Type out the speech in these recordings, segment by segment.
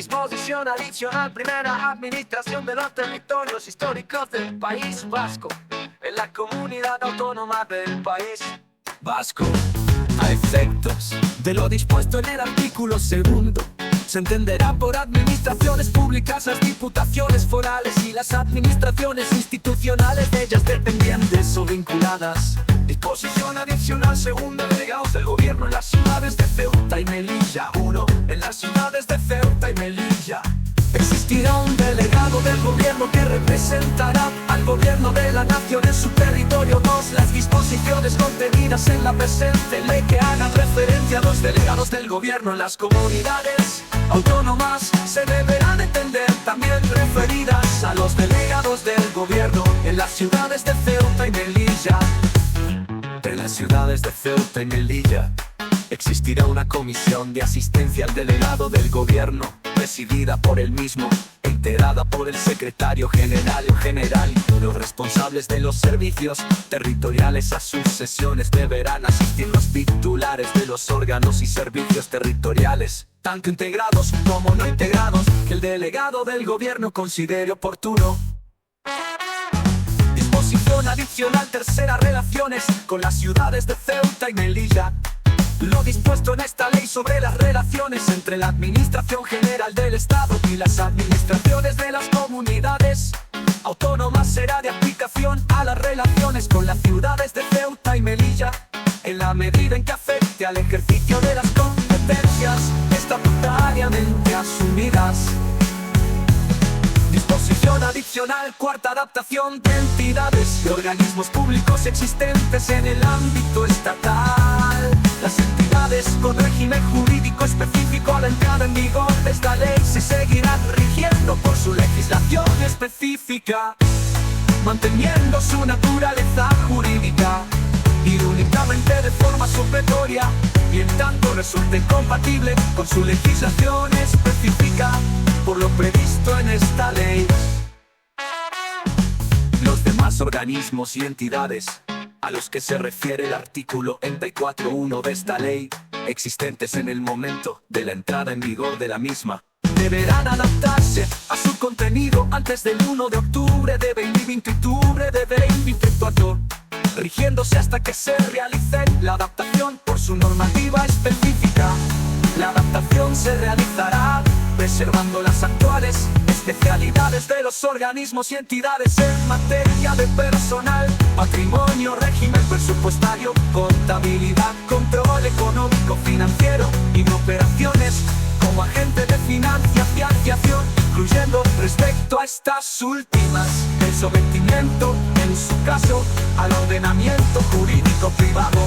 Disposición adicional primera, administración de los territorios históricos del País Vasco, en la comunidad autónoma del País Vasco. A efectos de lo dispuesto en el artículo segundo, se entenderá por administraciones públicas las diputaciones forales y las administraciones institucionales de ellas dependientes o vinculadas. Disposición adicional segunda, delegados del gobierno en las ciudades de Ceuta y Melilla. 1. En las ciudades de Ceuta y Melilla existirá un delegado del gobierno que representará al gobierno de la nación en su territorio. 2. Las disposiciones contenidas en la presente ley que hagan referencia a los delegados del gobierno en las comunidades autónomas se deberán entender también referidas a los delegados del gobierno en las ciudades de Ceuta y Melilla. En las ciudades de Ceuta y Melilla existirá una comisión de asistencia al delegado del gobierno, presidida por él mismo e integrada por el secretario general o general. Los responsables de los servicios territoriales a sus sesiones deberán asistir los titulares de los órganos y servicios territoriales, tanto integrados como no integrados, que el delegado del gobierno considere oportuno. Disposición adicional tercera, relaciones con las ciudades de Ceuta y Melilla. Lo dispuesto en esta ley sobre las relaciones entre la Administración General del Estado y las administraciones de las comunidades autónomas será de aplicación a las relaciones con las ciudades de Ceuta y Melilla, en la medida en que afecte al ejercicio de las competencias estatutariamente asumidas. Disposición adicional cuarta, adaptación de entidades y organismos públicos existentes en el ámbito estatal. Las entidades con régimen jurídico específico a la entrada en vigor de esta ley se seguirán rigiendo por su legislación específica, manteniendo su naturaleza jurídica y únicamente de forma supletoria, y en tanto resulte compatible con su legislación específica, por lo previsto en esta ley. Los demás organismos y entidades a los que se refiere el artículo 34.1 de esta ley, existentes en el momento de la entrada en vigor de la misma, deberán adaptarse a su contenido antes del 1 de octubre de 2024, rigiéndose hasta que se realice la adaptación por su normativa específica. La adaptación se realizará preservando las actuales especialidades de los organismos y entidades en materia de personal, patrimonio, régimen presupuestario, contabilidad, control económico, financiero y de operaciones como agente de financiación, incluyendo respecto a estas últimas el sometimiento, en su caso, al ordenamiento jurídico privado.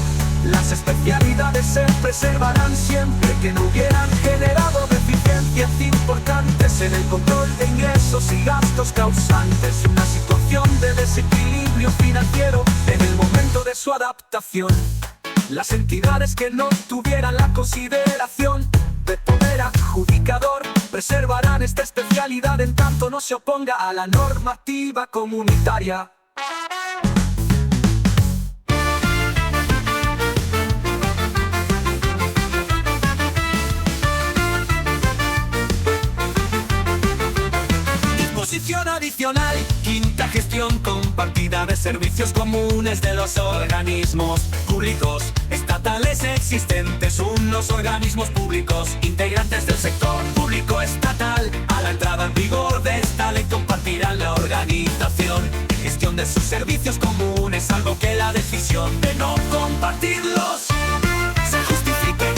Las especialidades se preservarán siempre que no hubieran generado deficiencias importantes en el control de ingresos y gastos causantes una situación de desequilibrio financiero en el momento de su adaptación. Las entidades que no tuvieran la consideración de poder adjudicador preservarán esta especialidad en tanto no se oponga a la normativa comunitaria. Disposición adicional quinta, gestión compartida de servicios comunes de los organismos públicos estatales existentes. Unos organismos públicos integrantes del sector público estatal a la entrada en vigor de esta ley compartirán la organización y gestión de sus servicios comunes, salvo que la decisión de no compartirlos se justifique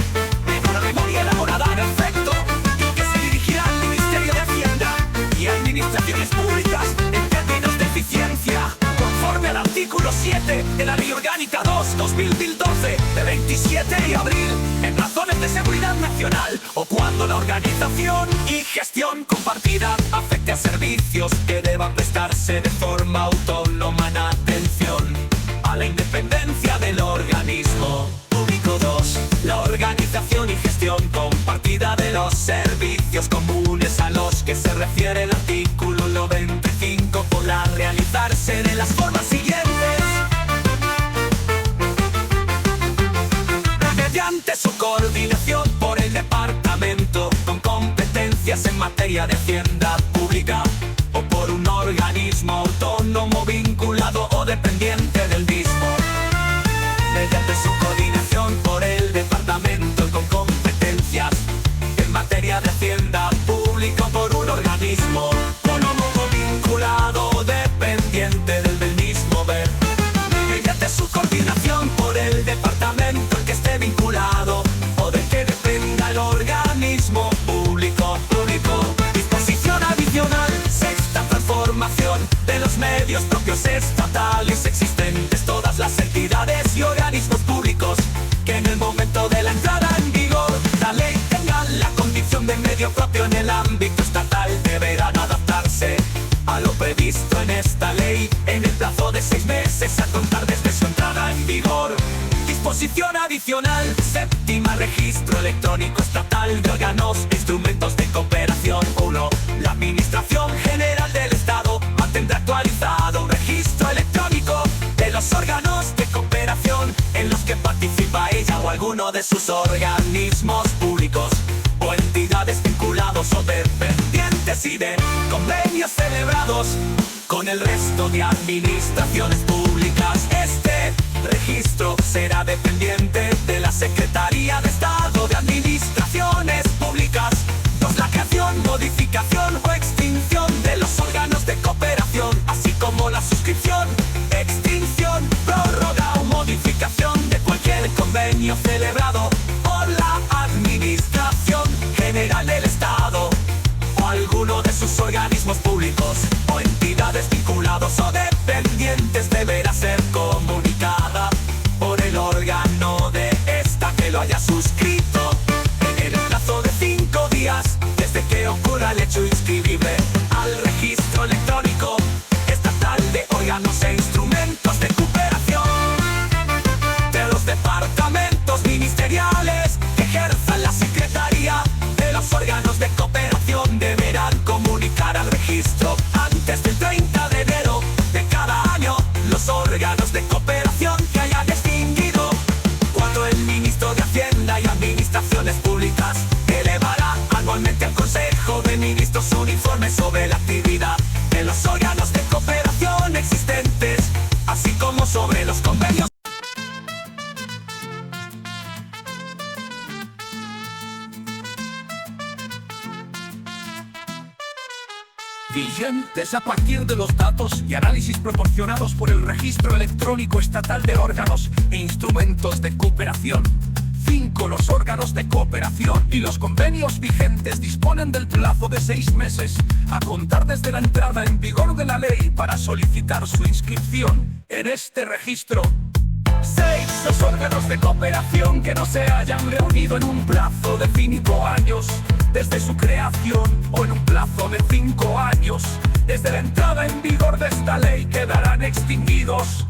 de una memoria elaborada en efecto y que se dirigirá al Ministerio de Hacienda y administraciones públicas en términos de eficiencia, conforme al artículo 7 de la Ley Orgánica 2/2012 de 27 de abril, en razones de seguridad nacional o cuando la organización y gestión compartida afecte a servicios que deban prestarse de forma autónoma en atención a la independencia del organismo público. 2. La organización y gestión compartida de los servicios comunes a los que se refiere el artículo 95 podrá realizarse de las formas siguientes: mediante su coordinación por el departamento con competencias en materia de medio propio en el ámbito estatal deberán adaptarse a lo previsto en esta ley en el plazo de 6 meses a contar desde su entrada en vigor. Disposición adicional, séptima, registro electrónico estatal de órganos e instrumentos de cooperación. 1. La Administración General del Estado mantendrá actualizado un registro electrónico de los órganos de cooperación en los que participa ella o alguno de sus organismos públicos o entidades vinculados o dependientes y de convenios celebrados con el resto de administraciones públicas. Este registro será dependiente de la Secretaría de Estado de Administraciones Públicas. 2. La creación, modificación o extinción de los órganos de cooperación, así como la suscripción, extinción, prórroga o modificación de cualquier convenio celebrado por la Administración General del Estado o alguno de sus organismos públicos o entidades vinculados o dependientes deberá ser comunicada por el órgano de esta que lo haya suscrito en el plazo de 5 días desde que ocurra el hecho inscribible al registro electrónico estatal de órganos e instrumentos de cooperación de los departamentos ministeriales que ejerzan la Secretaría de los órganos de cooperación deberán comunicar al registro antes del 30 de enero de cada año los órganos de cooperación que hayan extinguido, cuando el ministro de Hacienda y Administraciones Públicas elevará anualmente al Consejo de Ministros un informe sobre la actividad de los órganos de cooperación existentes, así como sobre los convenios. Vigentes a partir de los datos y análisis proporcionados por el Registro Electrónico Estatal de Órganos e Instrumentos de Cooperación. 5. Los órganos de cooperación y los convenios vigentes disponen del plazo de 6 meses a contar desde la entrada en vigor de la ley para solicitar su inscripción en este registro. 6. Los órganos de cooperación que no se hayan reunido en un plazo de 5 años desde su creación o en un plazo de 5 años desde la entrada en vigor de esta ley quedarán extinguidos.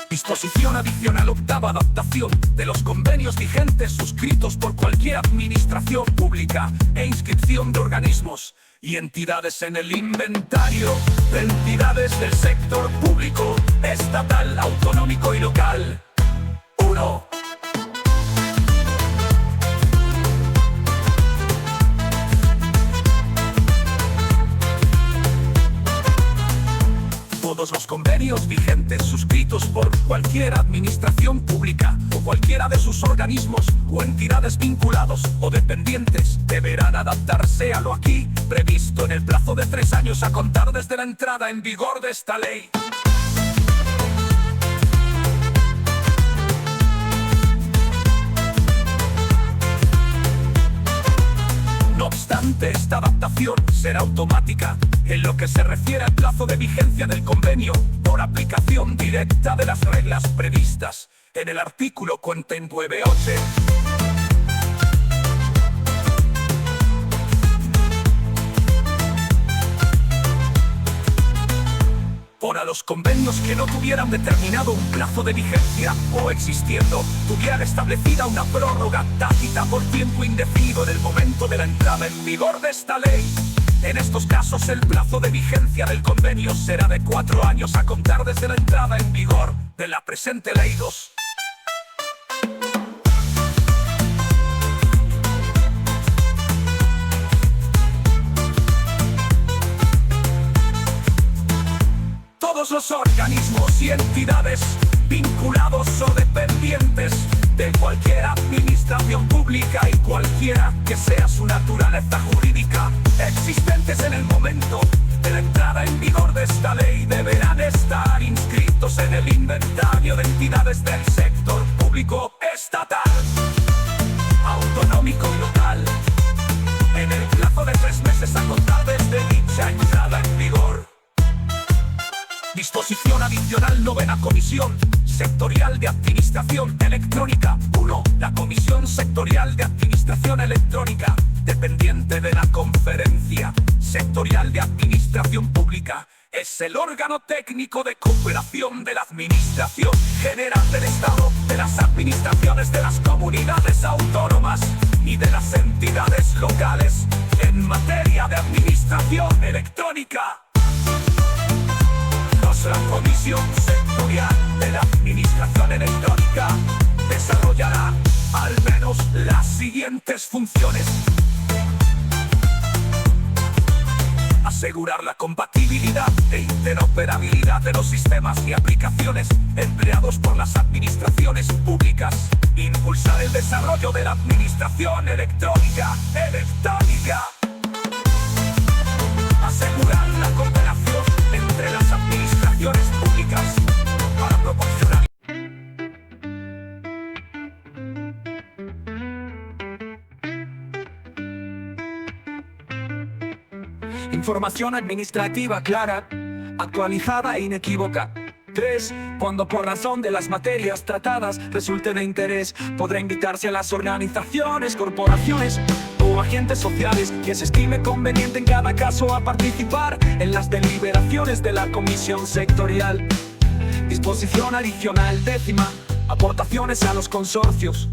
Disposición adicional octava, adaptación de los convenios vigentes suscritos por cualquier administración pública e inscripción de organismos y entidades en el inventario de entidades del sector público, estatal, autonómico y local. 1. Todos los convenios vigentes suscritos por cualquier administración pública o cualquiera de sus organismos o entidades vinculados o dependientes deberán adaptarse a lo aquí previsto en el plazo de 3 años a contar desde la entrada en vigor de esta ley. No obstante, esta adaptación será automática en lo que se refiere al plazo de vigencia del convenio por aplicación directa de las reglas previstas en el artículo 49.8. Para los convenios que no tuvieran determinado un plazo de vigencia o existiendo, tuvieran establecida una prórroga tácita por tiempo indefinido en el momento de la entrada en vigor de esta ley. En estos casos el plazo de vigencia del convenio será de 4 años a contar desde la entrada en vigor de la presente Ley 2. Todos los organismos y entidades vinculados o dependientes de cualquier administración pública y cualquiera que sea su naturaleza jurídica existentes en el momento de la entrada en vigor de esta ley deberán estar inscritos en el inventario de entidades del sector público, estatal, autonómico y local en el plazo de 3 meses a contar desde dicha entrada en vigor. Disposición adicional novena, Comisión Sectorial de Administración Electrónica. 1. La Comisión Sectorial de Administración Electrónica dependiente de la Conferencia Sectorial de Administración Pública. Es el órgano técnico de cooperación de la Administración General del Estado, de las administraciones de las comunidades autónomas y de las entidades locales en materia de administración electrónica. La Comisión Sectorial de la Administración Electrónica desarrollará al menos las siguientes funciones: asegurar la compatibilidad e interoperabilidad de los sistemas y aplicaciones empleados por las administraciones públicas, impulsar el desarrollo de la administración electrónica, asegurar la cooperación entre las administraciones públicas para proporcionar información administrativa clara, actualizada e inequívoca. 3. Cuando por razón de las materias tratadas resulte de interés, podrá invitarse a las organizaciones, corporaciones o agentes sociales que se estime conveniente en cada caso a participar en las deliberaciones de la Comisión Sectorial. Disposición adicional 10ª. Aportaciones a los consorcios.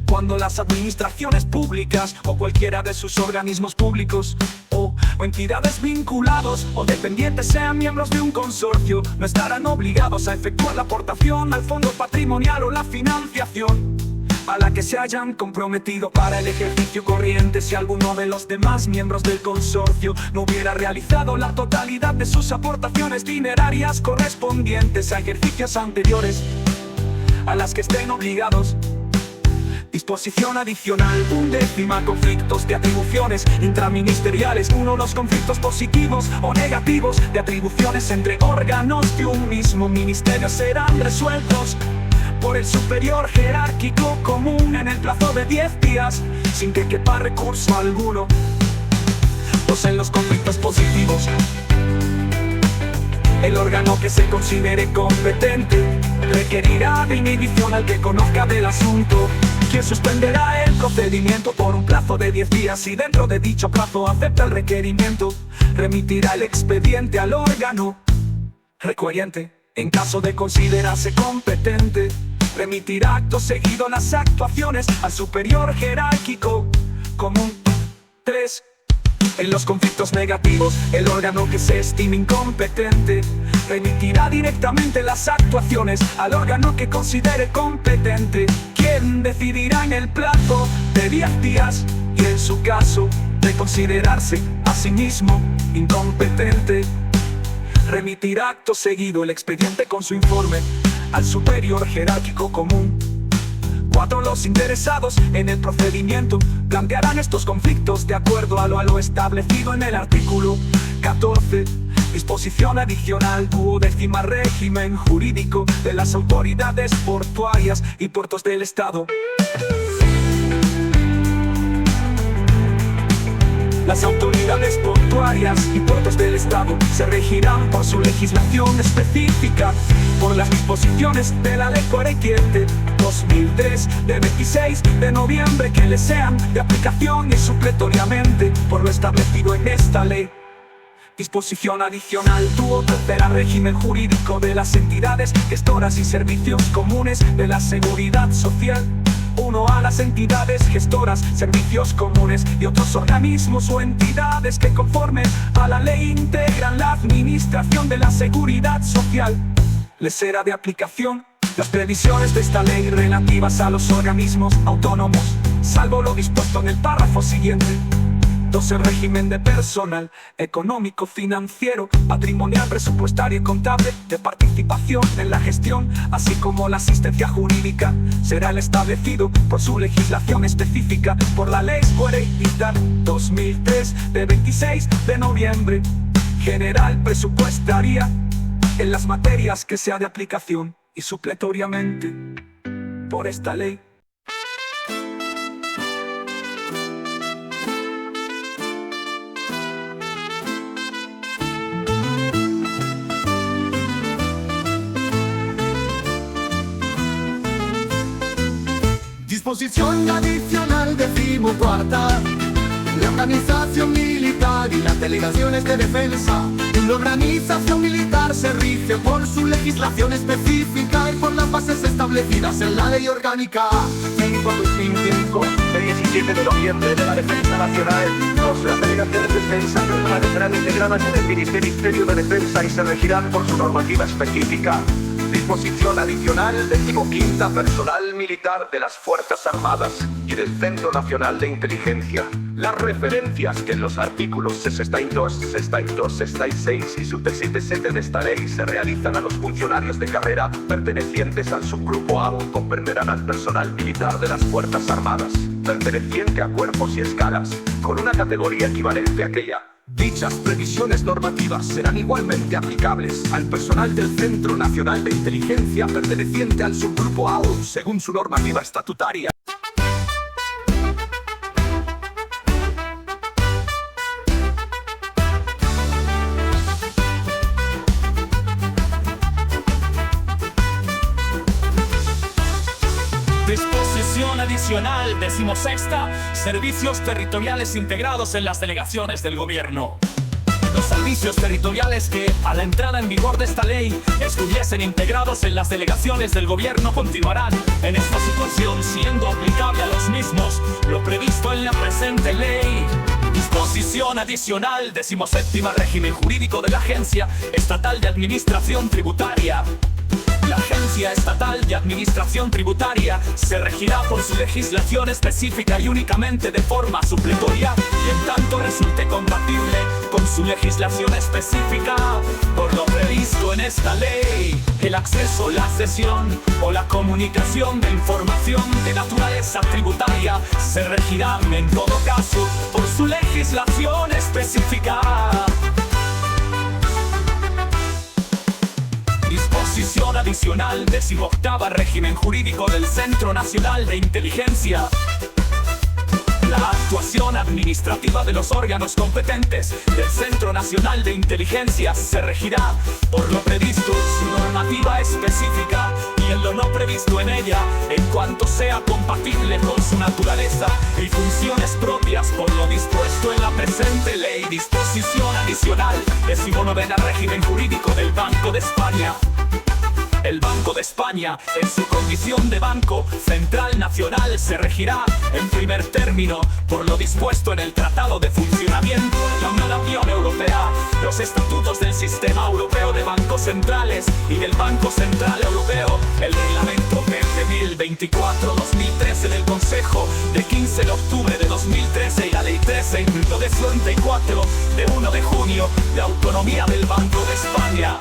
Cuando las administraciones públicas o cualquiera de sus organismos públicos o entidades vinculados o dependientes sean miembros de un consorcio, no estarán obligados a efectuar la aportación al fondo patrimonial o la financiación a la que se hayan comprometido para el ejercicio corriente si alguno de los demás miembros del consorcio no hubiera realizado la totalidad de sus aportaciones dinerarias correspondientes a ejercicios anteriores a las que estén obligados. Disposición adicional 11ª. Conflictos de atribuciones intraministeriales. 1. Los conflictos positivos o negativos de atribuciones entre órganos de un mismo ministerio serán resueltos por el superior jerárquico común en el plazo de 10 días, sin que quepa recurso alguno. 2. En los conflictos positivos, el órgano que se considere competente requerirá de inhibición al que conozca del asunto, quien suspenderá el procedimiento por un plazo de 10 días y dentro de dicho plazo acepta el requerimiento, remitirá el expediente al órgano requiriente. En caso de considerarse competente, remitirá acto seguido las actuaciones al superior jerárquico común. 3. En los conflictos negativos, el órgano que se estime incompetente remitirá directamente las actuaciones al órgano que considere competente, quien decidirá en el plazo de 10 días y en su caso de considerarse a sí mismo incompetente, remitirá acto seguido el expediente con su informe al superior jerárquico común. 4. Los interesados en el procedimiento plantearán estos conflictos de acuerdo a lo establecido en el artículo 14. Disposición adicional 12ª. Régimen jurídico de las autoridades portuarias y puertos del Estado. Las autoridades portuarias y puertos del Estado se regirán por su legislación específica, por las disposiciones de la Ley 47 2003 de 26 de noviembre que les sean de aplicación y supletoriamente por lo establecido en esta ley. Disposición adicional 13ª. Régimen jurídico de las entidades gestoras y servicios comunes de la Seguridad Social. 1. A las entidades gestoras, servicios comunes y otros organismos o entidades que conforme a la ley integran la administración de la Seguridad Social, les será de aplicación las previsiones de esta ley relativas a los organismos autónomos, salvo lo dispuesto en el párrafo siguiente. 2. El régimen de personal, económico, financiero, patrimonial, presupuestario y contable, de participación en la gestión, así como la asistencia jurídica, será el establecido por su legislación específica por la Ley 40 2003 de 26 de noviembre, general presupuestaria, en las materias que sea de aplicación y supletoriamente por esta ley. Disposición adicional 14ª. organización militar y las delegaciones de defensa. Una organización militar se rige por su legislación específica y por las bases establecidas en la ley orgánica 5/2005 de 17 de noviembre de la Defensa Nacional. Las delegaciones de defensa permanecerán integradas en el Ministerio de Defensa y se regirán por su normativa específica. Disposición adicional 15ª Personal militar de las Fuerzas Armadas y del Centro Nacional de Inteligencia. Las referencias que en los artículos 62, 62, 66 y 77 de esta ley se realizan a los funcionarios de carrera pertenecientes al subgrupo A comprenderán al personal militar de las Fuerzas Armadas, perteneciente a cuerpos y escalas, con una categoría equivalente a aquella. Dichas previsiones normativas serán igualmente aplicables al personal del Centro Nacional de Inteligencia perteneciente al subgrupo A según su normativa estatutaria. Disposición adicional 16ª, servicios territoriales integrados en las delegaciones del gobierno. Los servicios territoriales que, a la entrada en vigor de esta ley, estuviesen integrados en las delegaciones del gobierno continuarán en esta situación, siendo aplicable a los mismos lo previsto en la presente ley. Disposición adicional 17ª, régimen jurídico de la Agencia Estatal de Administración Tributaria. La Agencia Estatal de Administración Tributaria se regirá por su legislación específica y únicamente de forma supletoria, y en tanto resulte compatible con su legislación específica, por lo previsto en esta ley. El acceso, la cesión o la comunicación de información de naturaleza tributaria se regirá en todo caso por su legislación específica. Disposición adicional 18ª, régimen jurídico del Centro Nacional de Inteligencia. La actuación administrativa de los órganos competentes del Centro Nacional de Inteligencia se regirá por lo previsto en su normativa específica y en lo no previsto en ella, en cuanto sea compatible con su naturaleza y funciones propias por lo dispuesto en la presente ley. Disposición adicional 19ª, régimen jurídico del Banco de España. El Banco de España, en su condición de Banco Central Nacional, se regirá en primer término por lo dispuesto en el Tratado de Funcionamiento de la Unión Europea, los estatutos del Sistema Europeo de Bancos Centrales y del Banco Central Europeo, el Reglamento 2024-2013 del Consejo de 15 de octubre de 2013 y la Ley 13/1964 de 1 de junio de Autonomía del Banco de España.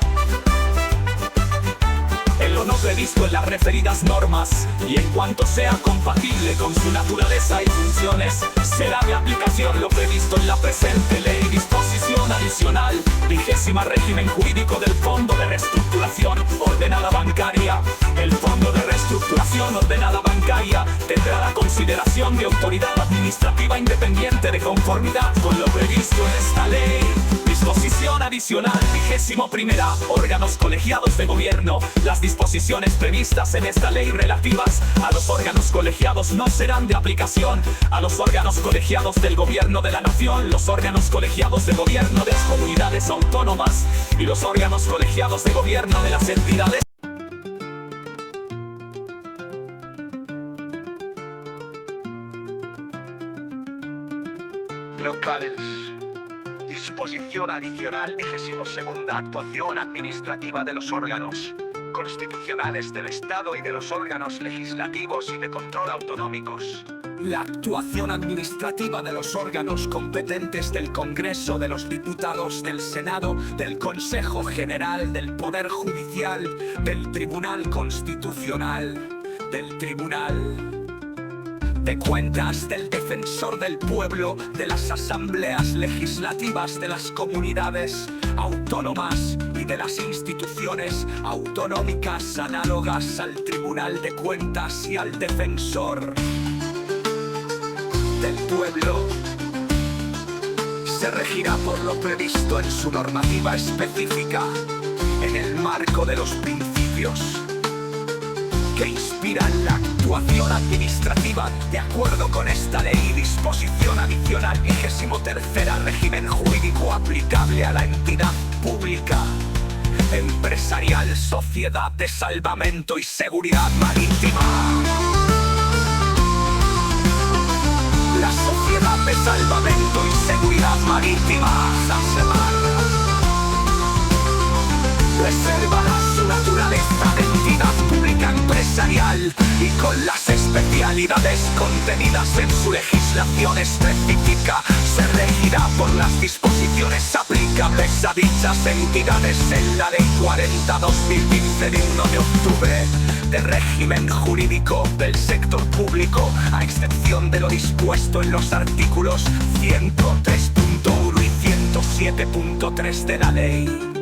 En lo no previsto en las referidas normas y en cuanto sea compatible con su naturaleza y funciones, será de aplicación lo previsto en la presente ley. Disposición adicional 20ª, régimen jurídico del Fondo de Reestructuración Ordenada Bancaria. El Fondo de Reestructuración Ordenada Bancaria tendrá la consideración de autoridad administrativa independiente de conformidad con lo previsto en esta ley. Disposición adicional 21ª, órganos colegiados de gobierno. Las disposiciones previstas en esta ley relativas a los órganos colegiados no serán de aplicación a los órganos colegiados del gobierno de la nación, los órganos colegiados de gobierno de las comunidades autónomas y los órganos colegiados de gobierno de las entidades locales. Disposición adicional 22ª, actuación administrativa de los órganos constitucionales del Estado y de los órganos legislativos y de control autonómicos. La actuación administrativa de los órganos competentes del Congreso, de los Diputados, del Senado, del Consejo General, del Poder Judicial, del Tribunal Constitucional, del Tribunal de Cuentas, del Defensor del Pueblo, de las asambleas legislativas de las comunidades autónomas y de las instituciones autonómicas análogas al Tribunal de Cuentas y al Defensor del Pueblo. Se regirá por lo previsto en su normativa específica, en el marco de los principios que inspiran la actuación administrativa de acuerdo con esta ley. Disposición adicional 23ª, 23º régimen jurídico aplicable a la entidad pública, empresarial, sociedad de salvamento y seguridad marítima. La Sociedad de Salvamento y Seguridad Marítima, SACEMAR, preservará su naturaleza de entidad pública empresarial y con las especialidades contenidas en su legislación específica se regirá por las disposiciones aplicables a dichas entidades en la Ley 40/2015 de 1 de octubre de régimen jurídico del sector público, a excepción de lo dispuesto en los artículos 103.1 y 107.3 de la ley.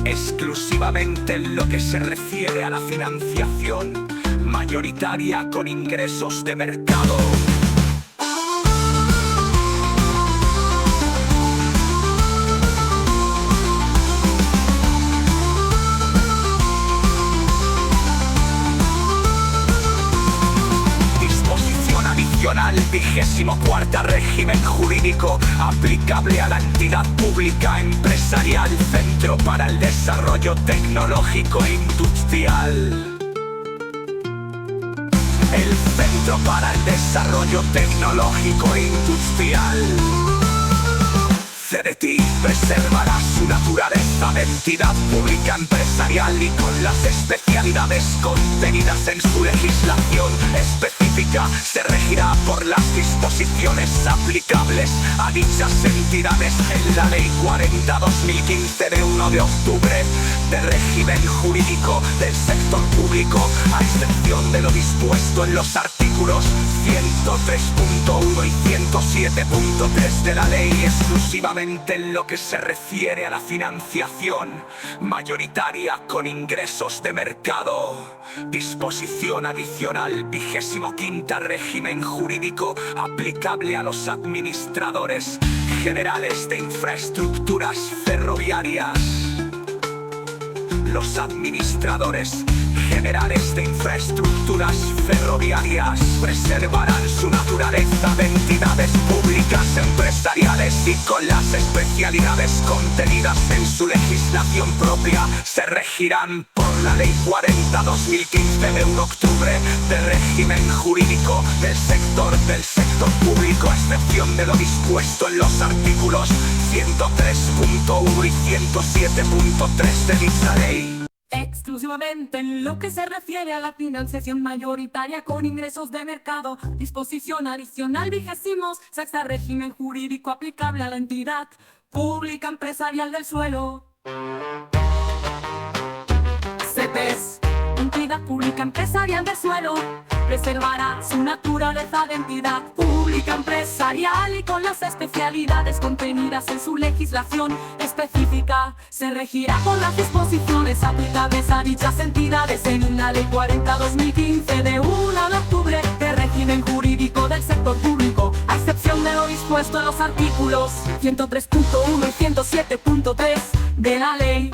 Exclusivamente en lo que se refiere a la financiación mayoritaria con ingresos de mercado. Disposición adicional 24ª régimen jurídico aplicable a la entidad pública empresarial Centro para el Desarrollo Tecnológico e Industrial. El Centro para el Desarrollo Tecnológico e Industrial, CDTI, preservará su naturaleza de entidad pública empresarial y con las especialidades contenidas en su legislación específica se regirá por las disposiciones aplicables a dichas entidades en la Ley 40/2015 de 1 de octubre de régimen jurídico del sector público, a excepción de lo dispuesto en los artículos 103.1 y 107.3 de la ley, exclusivamente en lo que se refiere a la financiación mayoritaria con ingresos de mercado. Disposición adicional 25º régimen jurídico aplicable a los administradores generales de infraestructuras ferroviarias. Los administradores generales de infraestructuras ferroviarias preservarán su naturaleza de entidades públicas empresariales y con las especialidades contenidas en su legislación propia se regirán por la Ley 40/2015 de 1 de octubre de régimen jurídico del sector público, a excepción de lo dispuesto en los artículos 103.1 y 107.3 de dicha ley. Exclusivamente en lo que se refiere a la financiación mayoritaria con ingresos de mercado. Disposición adicional 26º régimen jurídico aplicable a la entidad pública empresarial del suelo. CETES, entidad pública empresarial del suelo, preservará su naturaleza de entidad pública empresarial y con las especialidades contenidas en su legislación específica se regirá por las disposiciones aplicables a dichas entidades en la Ley 40/2015 de 1 de octubre de régimen jurídico del sector público, a excepción de lo dispuesto en los artículos 103.1 y 107.3 de la ley.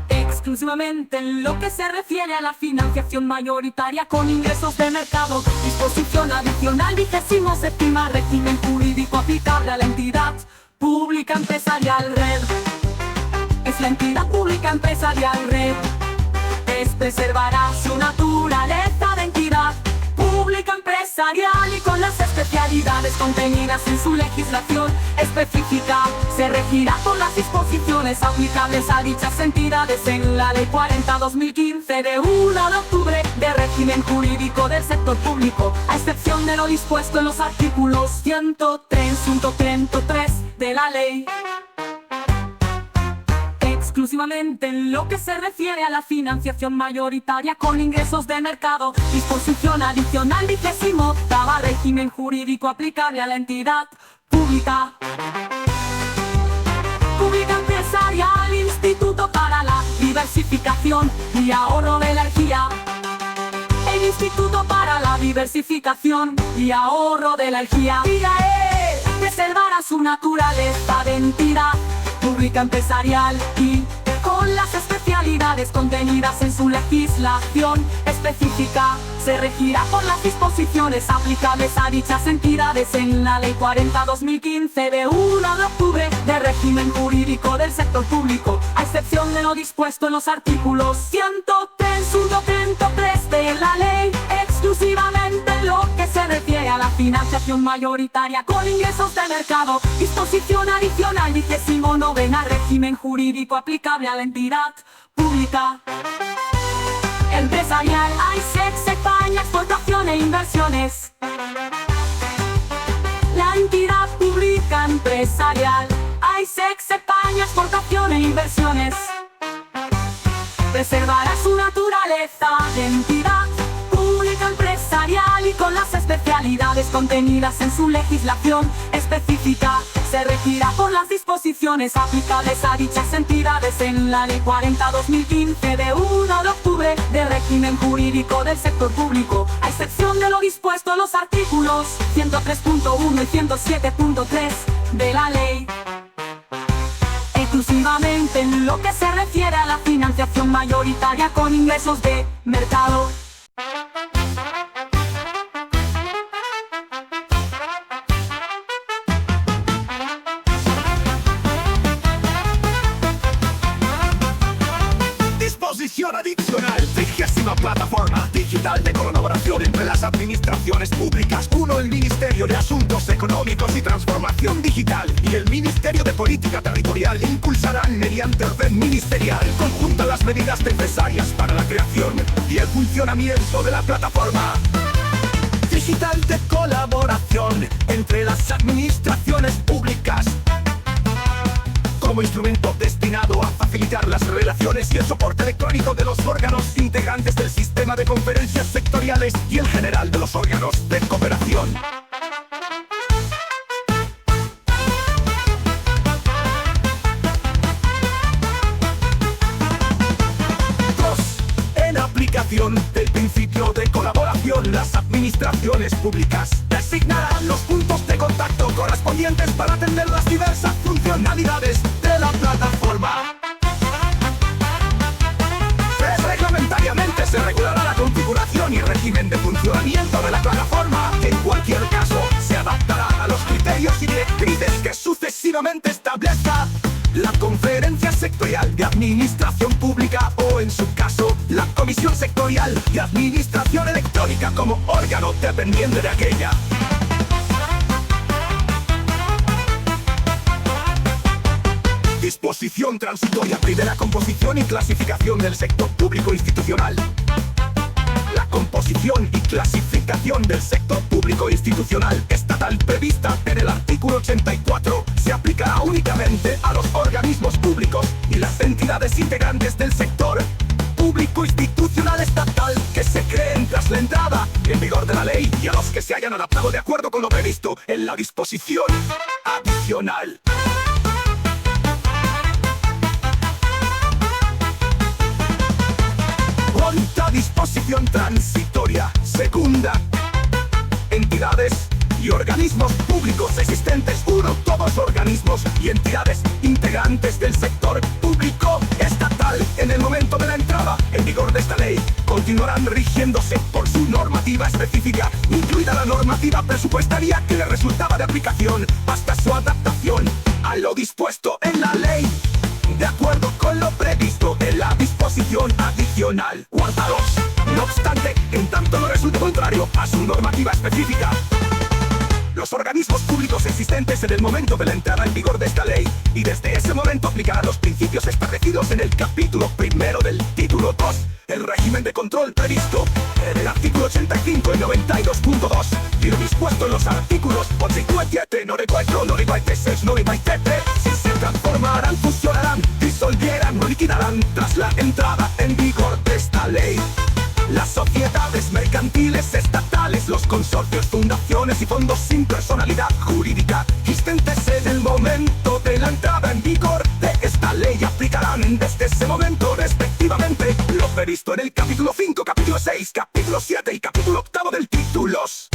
Exclusivamente en lo que se refiere a la financiación mayoritaria con ingresos de mercado. Disposición adicional 27º régimen jurídico aplicable a la entidad pública empresarial red. Es la entidad pública empresarial red. Preservará su naturaleza de entidad pública empresarial y con las especialidades contenidas en su legislación específica se regirá por las disposiciones aplicables a dichas entidades en la Ley 40/2015 de 1 de octubre de régimen jurídico del sector público, a excepción de lo dispuesto en los artículos 103.103 de la ley. Exclusivamente en lo que se refiere a la financiación mayoritaria con ingresos de mercado. Disposición adicional 28º régimen jurídico aplicable a la entidad pública empresarial, Instituto para la Diversificación y Ahorro de Energía. El Instituto para la Diversificación y Ahorro de Energía, IAE, preservará su naturaleza de entidad pública empresarial y con las especialidades contenidas en su legislación específica se regirá por las disposiciones aplicables a dichas entidades en la Ley 40/2015 de 1 de octubre de régimen jurídico del sector público, a excepción de lo dispuesto en los artículos 103, 133 de la ley, exclusivamente en lo que se refiere a la financiación mayoritaria con ingresos de mercado. Disposición adicional 29ª, régimen jurídico aplicable a la entidad pública empresarial, AISEC, España, exportación e inversiones. La entidad pública empresarial, AISEC, España, exportación e inversiones, preservará su naturaleza de entidad pública empresarial y con las especialidades contenidas en su legislación específica. Se regirá por las disposiciones aplicables a dichas entidades en la Ley 40/2015 de 1 de octubre de régimen jurídico del sector público, a excepción de lo dispuesto en los artículos 103.1 y 107.3 de la ley, exclusivamente en lo que se refiere a la financiación mayoritaria con ingresos de mercado. Disposición adicional, 30ª plataforma digital de colaboración entre las administraciones públicas. 1. El Ministerio de Asuntos Económicos y Transformación Digital y el Ministerio de Política Territorial impulsarán mediante orden ministerial conjunta las medidas necesarias para la creación y el funcionamiento de la plataforma digital de colaboración entre las administraciones públicas, como instrumento destinado a facilitar las relaciones y el soporte electrónico de los órganos integrantes del sistema de conferencias sectoriales y en general de los órganos de cooperación. 2. En aplicación del principio de colaboración, las administraciones públicas designarán los puntos de contacto correspondientes para atender las diversas funcionalidades de la plataforma. 3. Reglamentariamente se regulará la configuración y régimen de funcionamiento de la plataforma, que en cualquier caso se adaptará a los criterios y directrices que sucesivamente establezca la Conferencia Sectorial de Administración Pública o, en su caso, la Comisión Sectorial de Administración Electrónica como órgano dependiente de aquella. Disposición transitoria, primera composición y clasificación del sector público institucional. La composición y clasificación del sector público institucional estatal prevista en el artículo 84 se aplicará únicamente a los organismos públicos y las entidades integrantes del sector público institucional estatal que se creen tras la entrada en vigor de la ley y a los que se hayan adaptado de acuerdo con lo previsto en la disposición adicional. Cuarta disposición transitoria, segunda. Entidades y organismos públicos existentes. 1. Todos organismos y entidades integrantes del sector público estatal en el momento de la entrada en vigor de esta ley continuarán rigiéndose por su normativa específica, incluida la normativa presupuestaria que le resultaba de aplicación hasta su adaptación a lo dispuesto en la ley, de acuerdo con lo previsto en la disposición adicional. Cuarta 2. No obstante, en tanto no resulte contrario a su normativa específica, los organismos públicos existentes en el momento de la entrada en vigor de esta ley y desde ese momento aplicarán los principios establecidos en el capítulo primero del título 2, el régimen de control previsto en el artículo 85 y 92.2 y lo dispuesto en los artículos 87, 94, 96, 97, si se transformarán, fusionarán, disolvieran o liquidarán tras la entrada en vigor de esta ley. Las sociedades mercantiles estatales, los consorcios, fundaciones y fondos sin personalidad jurídica existentes en el momento de la entrada en vigor de esta ley aplicarán desde ese momento respectivamente lo previsto en el capítulo 5, capítulo 6, capítulo 7 y capítulo 8 del títulos.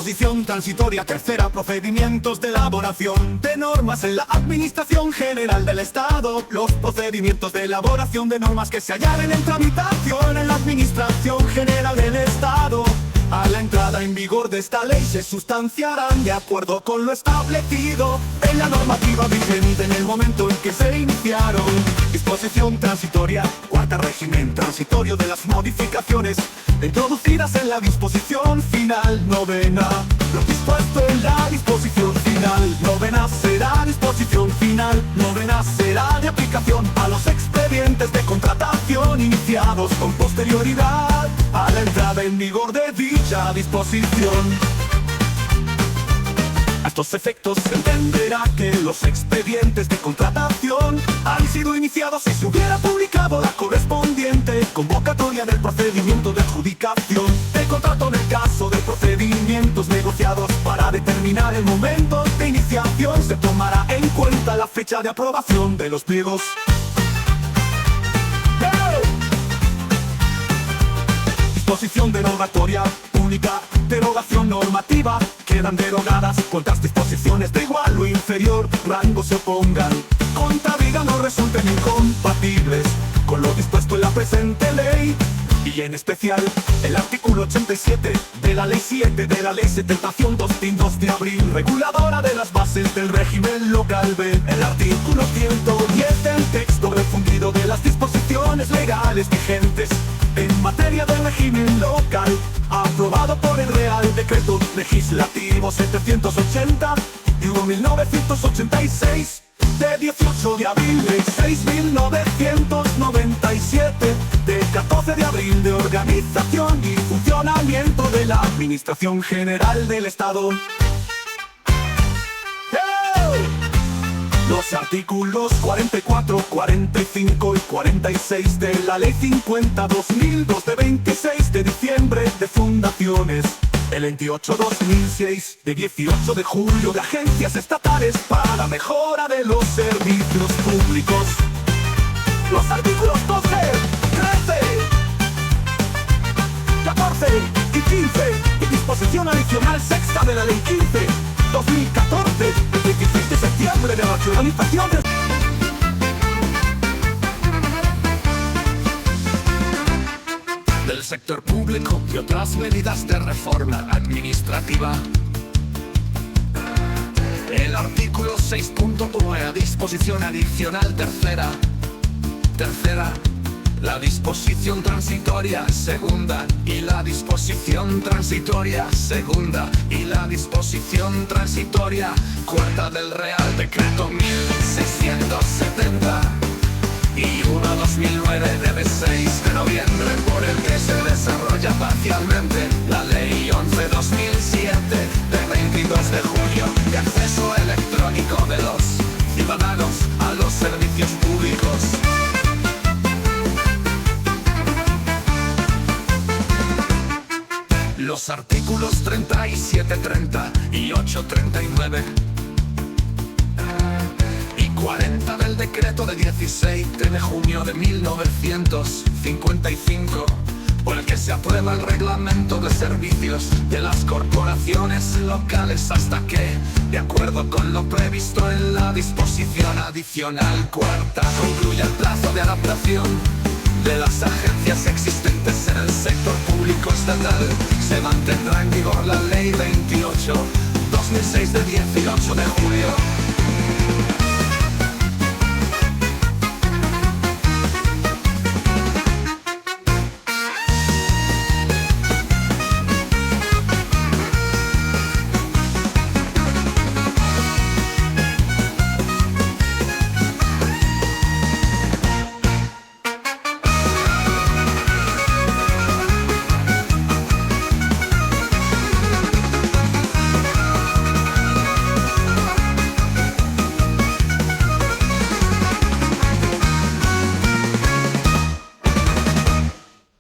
Disposición transitoria tercera, procedimientos de elaboración de normas en la Administración General del Estado. Los procedimientos de elaboración de normas que se hallan en tramitación en la Administración General del Estado. A la entrada en vigor de esta ley se sustanciarán de acuerdo con lo establecido en la normativa vigente en el momento en que se iniciaron. Disposición transitoria, cuarta, régimen transitorio de las modificaciones introducidas en la disposición final novena. Lo dispuesto en la disposición final novena será disposición final novena será de aplicación a los expedientes de contratación iniciados con posterioridad a la entrada en vigor de dicha disposición. A estos efectos se entenderá que los expedientes de contratación han sido iniciados si se hubiera publicado la correspondiente convocatoria del procedimiento de adjudicación del contrato en el caso de procedimientos negociados. Para determinar el momento de iniciación se tomará en cuenta la fecha de aprobación de los pliegos. Disposición derogatoria única, derogación normativa. Quedan derogadas cuantas disposiciones de igual o inferior rango se opongan, contradigan o resulten incompatibles con lo dispuesto en la presente ley. Y en especial el artículo 87 de la ley 7 de la ley 70/2 de abril, reguladora de las bases del régimen local. B, el artículo 110 del texto refundido de las disposiciones legales vigentes en materia de régimen local, aprobado por el Real Decreto Legislativo 780/1986 de 18 de abril, ley 6.997 de 14 de abril de organización y funcionamiento de la Administración General del Estado. Los artículos 44, 45 y 46 de la Ley 50/2002 de 26 de diciembre de fundaciones, el 28/2006 de 18 de julio de agencias estatales para la mejora de los servicios públicos. Los artículos 12, 13, 14 y 15 y disposición adicional sexta de la Ley 15/2014 del 26 de septiembre de racionalización del sector público y otras medidas de reforma administrativa. El artículo 6.1, disposición adicional tercera. La disposición transitoria segunda y la disposición transitoria segunda y la disposición transitoria cuarta del Real Decreto 1670 y 1/2009 de 6 de noviembre, por el que se desarrolla parcialmente la Ley 11/2007 de 22 de junio de acceso electrónico de los ciudadanos a los servicios públicos. Los artículos 37, 30 y 839 y 40 del decreto de 16 de junio de 1955, por el que se aprueba el reglamento de servicios de las corporaciones locales hasta que, de acuerdo con lo previsto en la disposición adicional cuarta, concluya el plazo de adaptación de las agencias existentes en el sector público estatal, se mantendrá en vigor la Ley 28/2006 de 18 de julio.